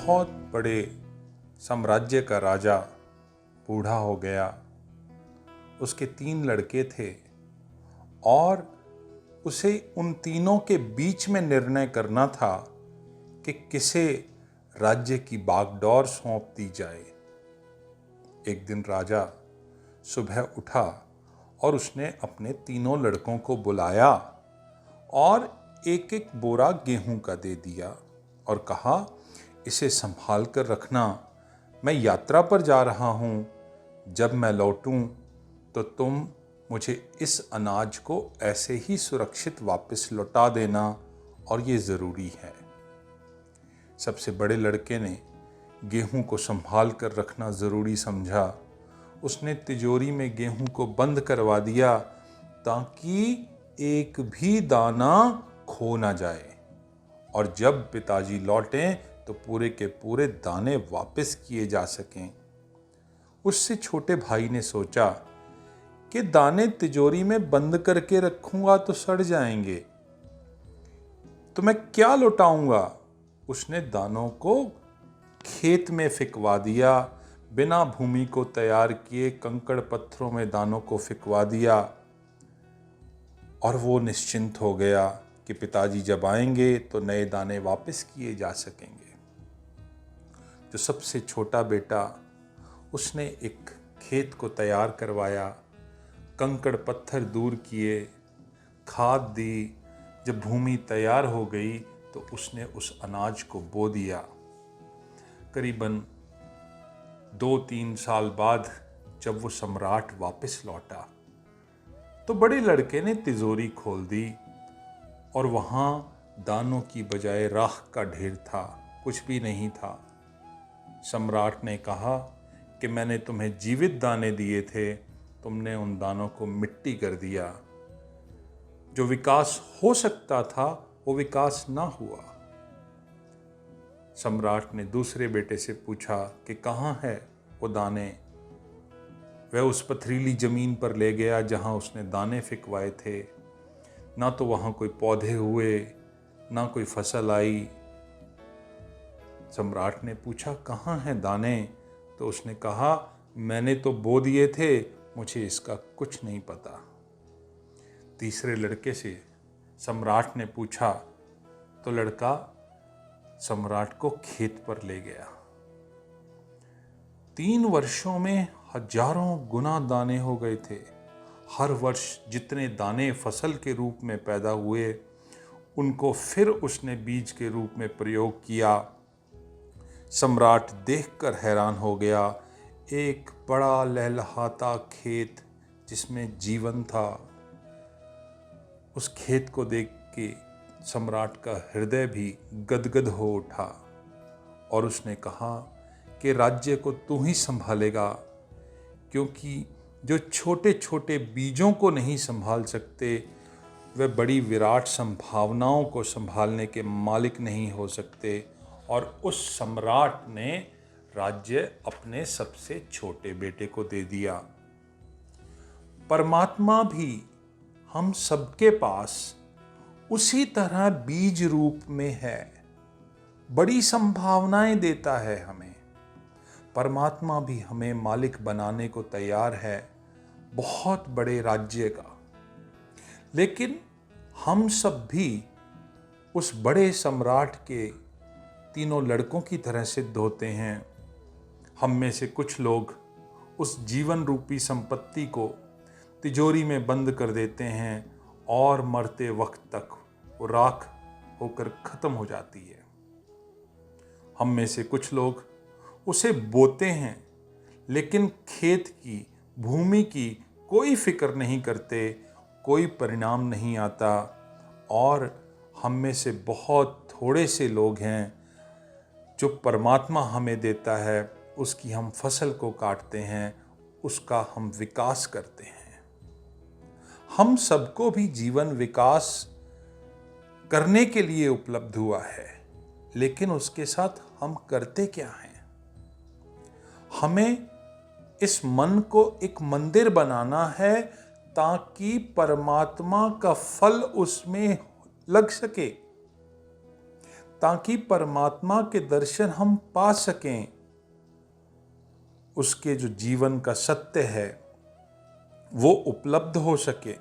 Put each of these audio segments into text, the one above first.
बहुत बड़े साम्राज्य का राजा बूढ़ा हो गया। उसके 3 लड़के थे और उसे उन तीनों के बीच में निर्णय करना था कि किसे राज्य की बागडोर सौंप दी जाए। एक दिन राजा सुबह उठा और उसने अपने तीनों लड़कों को बुलाया और एक एक बोरा गेहूं का दे दिया और कहा, इसे संभाल कर रखना, मैं यात्रा पर जा रहा हूं। जब मैं लौटूं तो तुम मुझे इस अनाज को ऐसे ही सुरक्षित वापस लौटा देना और ये ज़रूरी है। सबसे बड़े लड़के ने गेहूं को संभाल कर रखना ज़रूरी समझा। उसने तिजोरी में गेहूं को बंद करवा दिया ताकि एक भी दाना खो ना जाए, और जब पिताजी लौटें तो पूरे के पूरे दाने वापस किए जा सकें। उससे छोटे भाई ने सोचा कि दाने तिजोरी में बंद करके रखूंगा तो सड़ जाएंगे, तो मैं क्या लौटाऊंगा। उसने दानों को खेत में फिकवा दिया। बिना भूमि को तैयार किए कंकड़ पत्थरों में दानों को फिकवा दिया और वो निश्चिंत हो गया कि पिताजी जब आएंगे तो नए दाने वापस किए जा सकेंगे। जो सबसे छोटा बेटा, उसने एक खेत को तैयार करवाया, कंकड़ पत्थर दूर किए, खाद दी। जब भूमि तैयार हो गई तो उसने उस अनाज को बो दिया। करीबन 2-3 साल बाद जब वो सम्राट वापस लौटा तो बड़े लड़के ने तिजोरी खोल दी और वहाँ दानों की बजाय राख का ढेर था, कुछ भी नहीं था। सम्राट ने कहा कि मैंने तुम्हें जीवित दाने दिए थे, तुमने उन दानों को मिट्टी कर दिया। जो विकास हो सकता था वो विकास ना हुआ। सम्राट ने दूसरे बेटे से पूछा कि कहाँ है वो दाने। वह उस पथरीली जमीन पर ले गया जहाँ उसने दाने फिकवाए थे। ना तो वहाँ कोई पौधे हुए, ना कोई फसल आई। सम्राट ने पूछा, कहाँ हैं दाने? तो उसने कहा, मैंने तो बो दिए थे, मुझे इसका कुछ नहीं पता। तीसरे लड़के से सम्राट ने पूछा तो लड़का सम्राट को खेत पर ले गया। 3 वर्षों में हजारों गुना दाने हो गए थे। हर वर्ष जितने दाने फसल के रूप में पैदा हुए, उनको फिर उसने बीज के रूप में प्रयोग किया। सम्राट देखकर हैरान हो गया। एक बड़ा लहलहाता खेत जिसमें जीवन था। उस खेत को देख के सम्राट का हृदय भी गदगद हो उठा और उसने कहा कि राज्य को तू ही संभालेगा, क्योंकि जो छोटे छोटे बीजों को नहीं संभाल सकते वे बड़ी विराट संभावनाओं को संभालने के मालिक नहीं हो सकते। और उस सम्राट ने राज्य अपने सबसे छोटे बेटे को दे दिया। परमात्मा भी हम सबके पास उसी तरह बीज रूप में है, बड़ी संभावनाएं देता है हमें। परमात्मा भी हमें मालिक बनाने को तैयार है बहुत बड़े राज्य का। लेकिन हम सब भी उस बड़े सम्राट के तीनों लड़कों की तरह सिद्ध होते हैं। हम में से कुछ लोग उस जीवन रूपी संपत्ति को तिजोरी में बंद कर देते हैं और मरते वक्त तक वो राख होकर खत्म हो जाती है। हम में से कुछ लोग उसे बोते हैं, लेकिन खेत की, भूमि की कोई फिक्र नहीं करते, कोई परिणाम नहीं आता। और हम में से बहुत थोड़े से लोग हैं जो परमात्मा हमें देता है उसकी हम फसल को काटते हैं, उसका हम विकास करते हैं। हम सबको भी जीवन विकास करने के लिए उपलब्ध हुआ है, लेकिन उसके साथ हम करते क्या हैं? हमें इस मन को एक मंदिर बनाना है ताकि परमात्मा का फल उसमें लग सके, ताकि परमात्मा के दर्शन हम पा सकें। उसके जो जीवन का सत्य है वो उपलब्ध हो सके,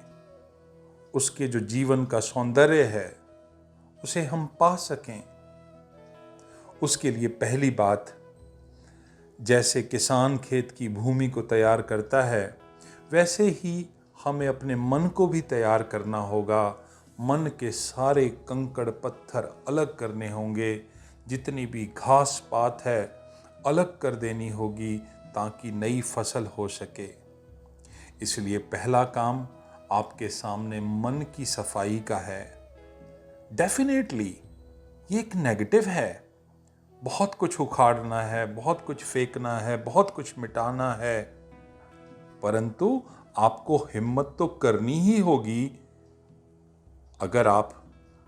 उसके जो जीवन का सौंदर्य है उसे हम पा सकें। उसके लिए पहली बात, जैसे किसान खेत की भूमि को तैयार करता है, वैसे ही हमें अपने मन को भी तैयार करना होगा। मन के सारे कंकड़ पत्थर अलग करने होंगे, जितनी भी घास पात है अलग कर देनी होगी ताकि नई फसल हो सके। इसलिए पहला काम आपके सामने मन की सफाई का है। डेफिनेटली ये एक नेगेटिव है, बहुत कुछ उखाड़ना है, बहुत कुछ फेंकना है, बहुत कुछ मिटाना है, परंतु आपको हिम्मत तो करनी ही होगी। अगर आप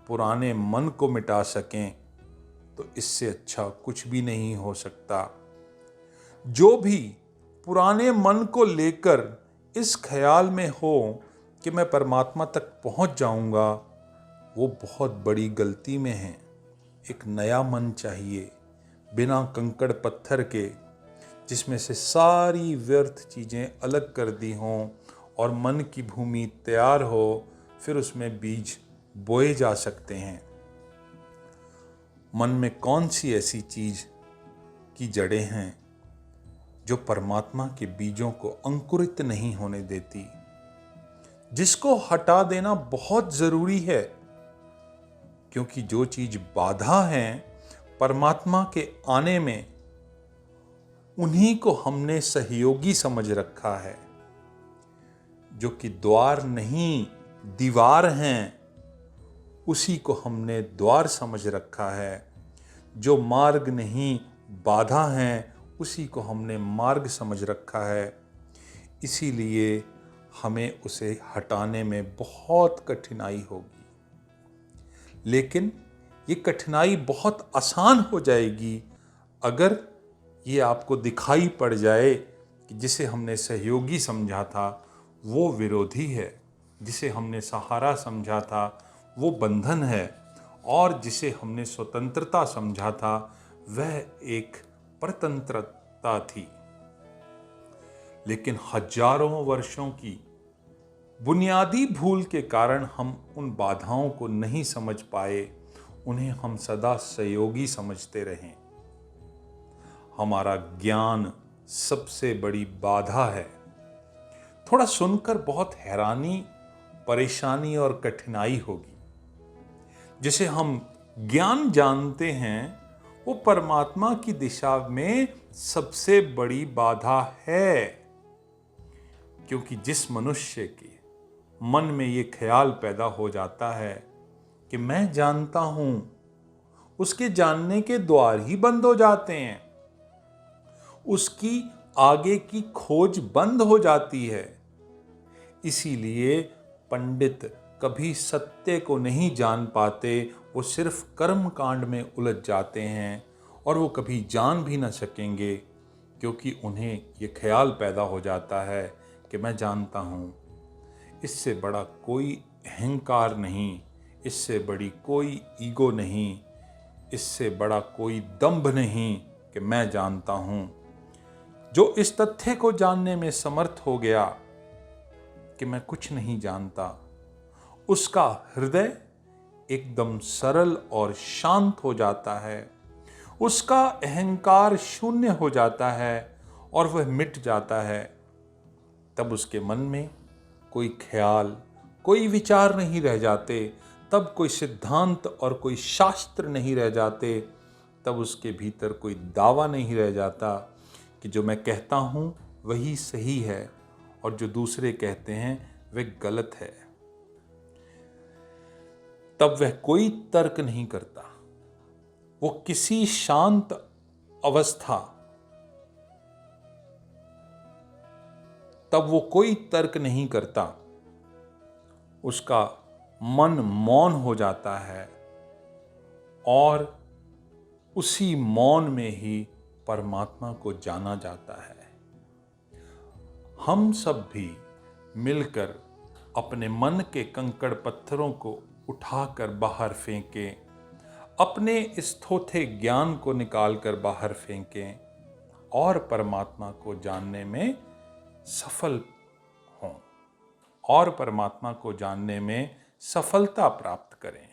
पुराने मन को मिटा सकें तो इससे अच्छा कुछ भी नहीं हो सकता। जो भी पुराने मन को लेकर इस ख्याल में हो कि मैं परमात्मा तक पहुंच जाऊंगा, वो बहुत बड़ी गलती में है। एक नया मन चाहिए, बिना कंकड़ पत्थर के, जिसमें से सारी व्यर्थ चीज़ें अलग कर दी हों और मन की भूमि तैयार हो, फिर उसमें बीज बोए जा सकते हैं। मन में कौन सी ऐसी चीज़ की जड़ें हैं जो परमात्मा के बीजों को अंकुरित नहीं होने देती, जिसको हटा देना बहुत ज़रूरी है। क्योंकि जो चीज़ बाधा है परमात्मा के आने में, उन्हीं को हमने सहयोगी समझ रखा है। जो कि द्वार नहीं दीवार हैं, उसी को हमने द्वार समझ रखा है। जो मार्ग नहीं बाधा हैं, उसी को हमने मार्ग समझ रखा है। इसीलिए हमें उसे हटाने में बहुत कठिनाई होगी, लेकिन ये कठिनाई बहुत आसान हो जाएगी अगर ये आपको दिखाई पड़ जाए कि जिसे हमने सहयोगी समझा था वो विरोधी है, जिसे हमने सहारा समझा था वो बंधन है, और जिसे हमने स्वतंत्रता समझा था वह एक परतंत्रता थी। लेकिन हजारों वर्षों की बुनियादी भूल के कारण हम उन बाधाओं को नहीं समझ पाए, उन्हें हम सदा सहयोगी समझते रहें। हमारा ज्ञान सबसे बड़ी बाधा है। थोड़ा सुनकर बहुत हैरानी, परेशानी और कठिनाई होगी। जिसे हम ज्ञान जानते हैं वो परमात्मा की दिशा में सबसे बड़ी बाधा है। क्योंकि जिस मनुष्य के मन में ये ख्याल पैदा हो जाता है कि मैं जानता हूं, उसके जानने के द्वार ही बंद हो जाते हैं, उसकी आगे की खोज बंद हो जाती है। इसीलिए पंडित कभी सत्य को नहीं जान पाते, वो सिर्फ कर्म कांड में उलझ जाते हैं और वो कभी जान भी न सकेंगे, क्योंकि उन्हें ये ख्याल पैदा हो जाता है कि मैं जानता हूँ। इससे बड़ा कोई अहंकार नहीं, इससे बड़ी कोई ईगो नहीं, इससे बड़ा कोई दंभ नहीं कि मैं जानता हूँ। जो इस तथ्य को जानने में समर्थ हो गया कि मैं कुछ नहीं जानता, उसका हृदय एकदम सरल और शांत हो जाता है, उसका अहंकार शून्य हो जाता है और वह मिट जाता है। तब उसके मन में कोई ख्याल, कोई विचार नहीं रह जाते, तब कोई सिद्धांत और कोई शास्त्र नहीं रह जाते, तब उसके भीतर कोई दावा नहीं रह जाता कि जो मैं कहता हूँ वही सही है और जो दूसरे कहते हैं वह गलत है। तब वह कोई तर्क नहीं करता, वो किसी शांत अवस्था, तब वो कोई तर्क नहीं करता, उसका मन मौन हो जाता है और उसी मौन में ही परमात्मा को जाना जाता है। हम सब भी मिलकर अपने मन के कंकड़ पत्थरों को उठाकर बाहर फेंकें, अपने इस थोथे ज्ञान को निकाल कर बाहर फेंकें और परमात्मा को जानने में सफल हों और परमात्मा को जानने में सफलता प्राप्त करें।